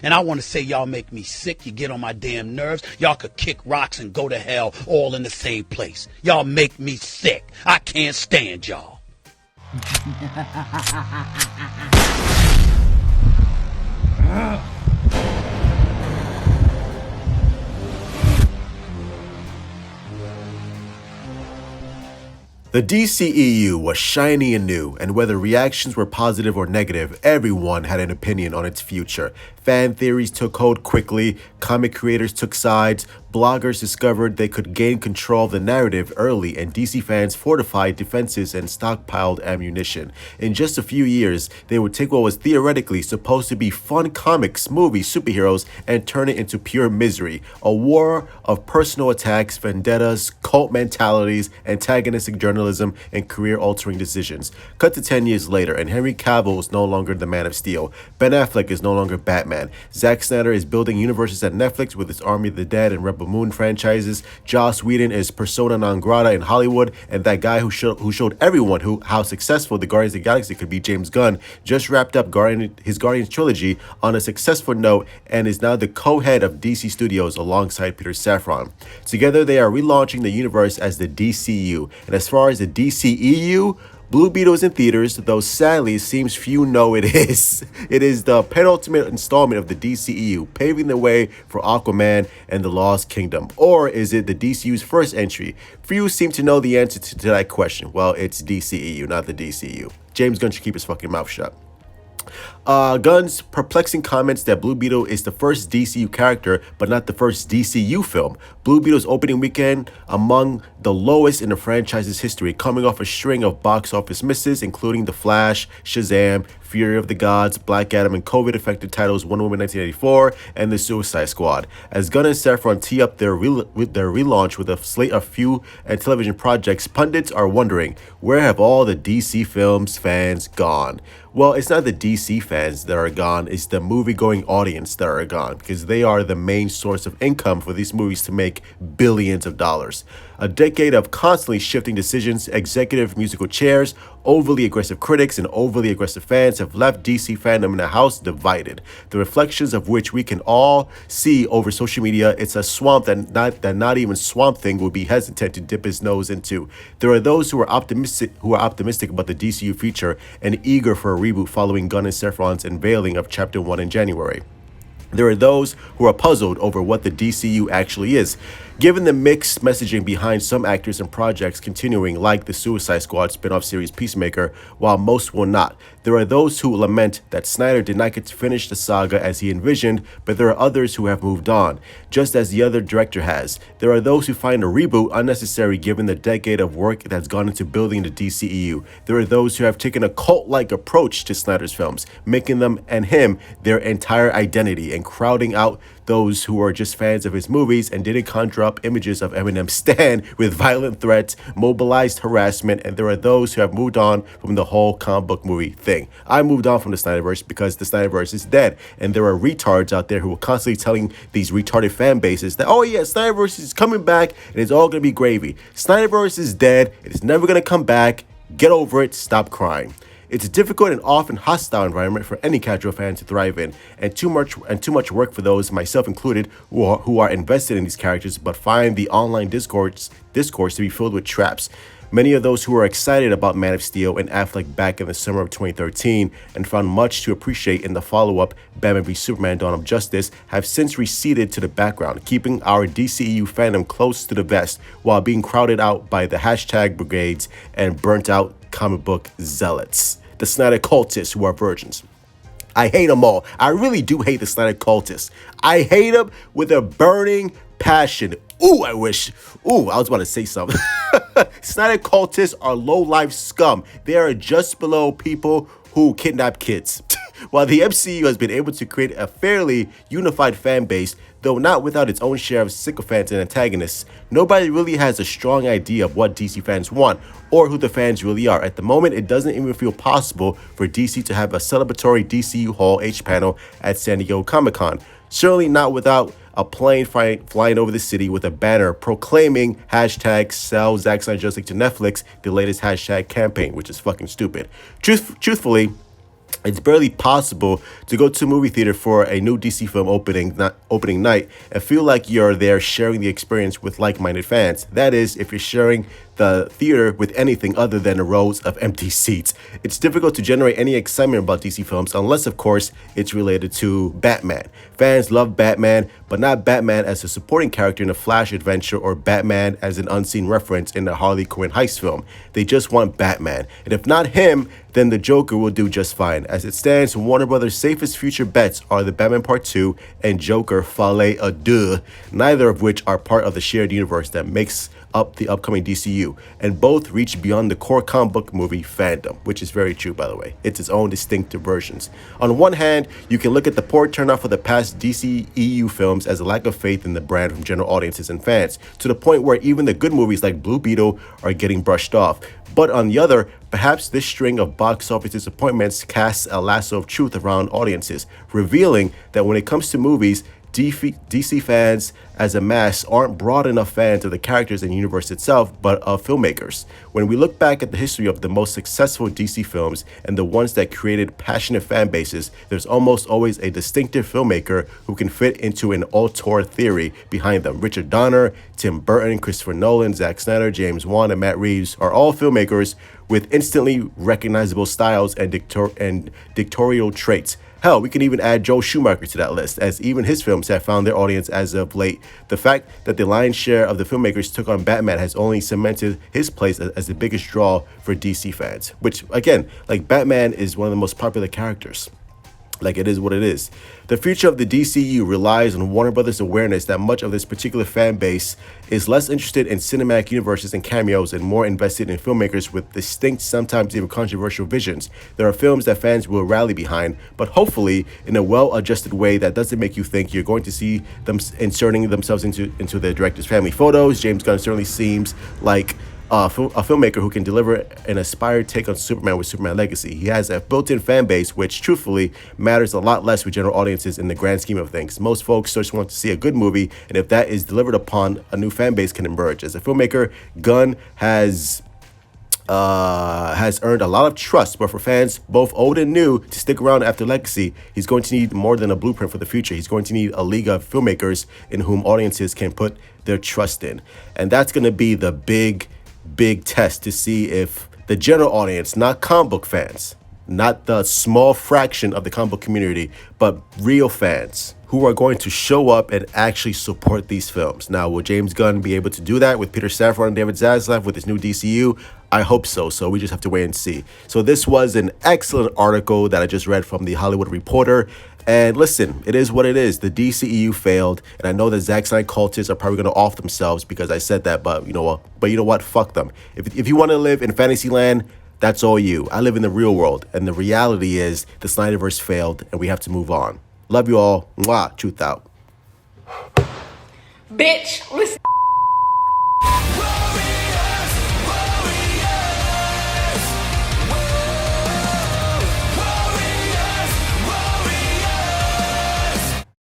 And I want to say y'all make me sick. You get on my damn nerves. Y'all could kick rocks and go to hell all in the same place. Y'all make me sick. I can't stand y'all. The DCEU was shiny and new, and whether reactions were positive or negative, everyone had an opinion on its future. Fan theories took hold quickly, comic creators took sides, bloggers discovered they could gain control of the narrative early, and DC fans fortified defenses and stockpiled ammunition. In just a few years, they would take what was theoretically supposed to be fun comics, movies, superheroes, and turn it into pure misery. A war of personal attacks, vendettas, cult mentalities, antagonistic journalism, and career-altering decisions. Cut to 10 years later, and Henry Cavill is no longer the Man of Steel. Ben Affleck is no longer Batman. Zack Snyder is building universes at Netflix with his Army of the Dead and Rebel Moon franchises. Joss Whedon is persona non grata in Hollywood, and that guy who showed everyone how successful the Guardians of the Galaxy could be, James Gunn, just wrapped up his Guardians trilogy on a successful note and is now the co-head of DC Studios alongside Peter Safran. Together, they are relaunching the universe as the DCU. And as far as the DCEU, Blue Beetle is in theaters, though sadly it seems few know it is. It is the penultimate installment of the DCEU, paving the way for Aquaman and the Lost Kingdom. Or is it the DCU's first entry? Few seem to know the answer to that question. Well, it's DCEU, not the DCU. James Gunn should keep his fucking mouth shut. Gunn's perplexing comments that Blue Beetle is the first DCU character, but not the first DCU film. Blue Beetle's opening weekend among the lowest in the franchise's history, coming off a string of box office misses, including The Flash, Shazam, Fury of the Gods, Black Adam, and COVID-affected titles Wonder Woman 1984 and The Suicide Squad. As Gunn and Safran tee up their relaunch with a slate of few and television projects, pundits are wondering, where have all the DC films fans gone? Well, it's not the DC fans that are gone, it's the movie-going audience that are gone, because they are the main source of income for these movies to make billions of dollars. A decade of constantly shifting decisions, executive musical chairs, overly aggressive critics, and overly aggressive fans have left DC fandom in a house divided. The reflections of which we can all see over social media. It's a swamp that not even Swamp Thing would be hesitant to dip his nose into. There are those who are optimistic about the DCU future and eager for a reboot following Gunn and Safran's unveiling of Chapter 1 in January. There are those who are puzzled over what the DCU actually is. Given the mixed messaging behind some actors and projects continuing, like the Suicide Squad spin-off series Peacemaker, while most will not. There are those who lament that Snyder did not get to finish the saga as he envisioned, but there are others who have moved on, just as the other director has. There are those who find a reboot unnecessary given the decade of work that's gone into building the DCEU. There are those who have taken a cult-like approach to Snyder's films, making them and him their entire identity and crowding out those who are just fans of his movies and didn't conjure up images of Eminem Stan with violent threats, mobilized harassment, and there are those who have moved on from the whole comic book movie thing. I moved on from the Snyderverse because the Snyderverse is dead, and there are retards out there who are constantly telling these retarded fan bases that, oh yeah, Snyderverse is coming back and it's all going to be gravy. Snyderverse is dead, it is never going to come back, get over it, stop crying. It's a difficult and often hostile environment for any casual fan to thrive in, and too much work for those, myself included, who are invested in these characters but find the online discourse to be filled with traps. Many of those who were excited about Man of Steel and Affleck back in the summer of 2013 and found much to appreciate in the follow-up Batman v Superman: Dawn of Justice have since receded to the background, keeping our DCEU fandom close to the vest while being crowded out by the hashtag brigades and burnt out comic book zealots. The Snyder cultists who are virgins. I hate them all. I really do hate the Snyder cultists. I hate them with a burning passion. Ooh, I wish. Ooh, I was about to say something. Snyder cultists are low-life scum. They are just below people who kidnap kids. While the MCU has been able to create a fairly unified fan base, though not without its own share of sycophants and antagonists, nobody really has a strong idea of what DC fans want or who the fans really are. At the moment, it doesn't even feel possible for DC to have a celebratory DCU Hall H panel at San Diego Comic-Con. Certainly not without a plane flying over the city with a banner proclaiming hashtag sell Zack Snyder's Justice League to Netflix, the latest hashtag campaign, which is fucking stupid. Truthfully, It's barely possible to go to a movie theater for a new DC film opening night and feel like you're there sharing the experience with like-minded fans. That is, if you're sharing the theater with anything other than the rows of empty seats. It's difficult to generate any excitement about DC films unless, of course, it's related to Batman. Fans love Batman, but not Batman as a supporting character in a Flash adventure or Batman as an unseen reference in a Harley Quinn heist film. They just want Batman. And if not him, then the Joker will do just fine. As it stands, Warner Brothers' safest future bets are the Batman Part 2 and Joker Folie à Deux, neither of which are part of the shared universe that makes up the upcoming DCU, and both reach beyond the core comic book movie fandom, which is very true, by the way. It's its own distinctive versions. On one hand, you can look at the poor turnout for the past DCEU films as a lack of faith in the brand from general audiences and fans, to the point where even the good movies like Blue Beetle are getting brushed off. But on the other, perhaps this string of box office disappointments casts a lasso of truth around audiences, revealing that when it comes to movies, DC fans as a mass aren't broad enough fans of the characters and universe itself, but of filmmakers. When we look back at the history of the most successful DC films and the ones that created passionate fan bases, there's almost always a distinctive filmmaker who can fit into an auteur theory behind them. Richard Donner, Tim Burton, Christopher Nolan, Zack Snyder, James Wan, and Matt Reeves are all filmmakers with instantly recognizable styles and dictatorial traits. Hell, we can even add Joel Schumacher to that list, as even his films have found their audience as of late. The fact that the lion's share of the filmmakers took on Batman has only cemented his place as the biggest draw for DC fans, which, again, like Batman is one of the most popular characters. Like, it is what it is. The future of the DCU relies on Warner Brothers' awareness that much of this particular fan base is less interested in cinematic universes and cameos and more invested in filmmakers with distinct, sometimes even controversial visions. There are films that fans will rally behind, but hopefully in a well-adjusted way that doesn't make you think you're going to see them inserting themselves into the director's family photos. James Gunn certainly seems like a filmmaker who can deliver an inspired take on Superman with Superman Legacy. He has a built-in fan base, which truthfully matters a lot less with general audiences in the grand scheme of things. Most folks just want to see a good movie, and if that is delivered upon, a new fan base can emerge. As a filmmaker, Gunn has earned a lot of trust, but for fans, both old and new, to stick around after Legacy, he's going to need more than a blueprint for the future. He's going to need a league of filmmakers in whom audiences can put their trust in. And that's going to be the big test to see if the general audience, not comic book fans, not the small fraction of the comic book community, but real fans who are going to show up and actually support these films. Now, will James Gunn be able to do that with Peter Safran and David Zaslav with his new DCU? I hope so. So we just have to wait and see. So this was an excellent article that I just read from The Hollywood Reporter. And listen, it is what it is. The DCEU failed, and I know the Zack Snyder cultists are probably going to off themselves because I said that. But you know what? Fuck them. If you want to live in Fantasyland, that's all you. I live in the real world, and the reality is the Snyderverse failed, and we have to move on. Love you all. Mwah. Truth out. Bitch, listen.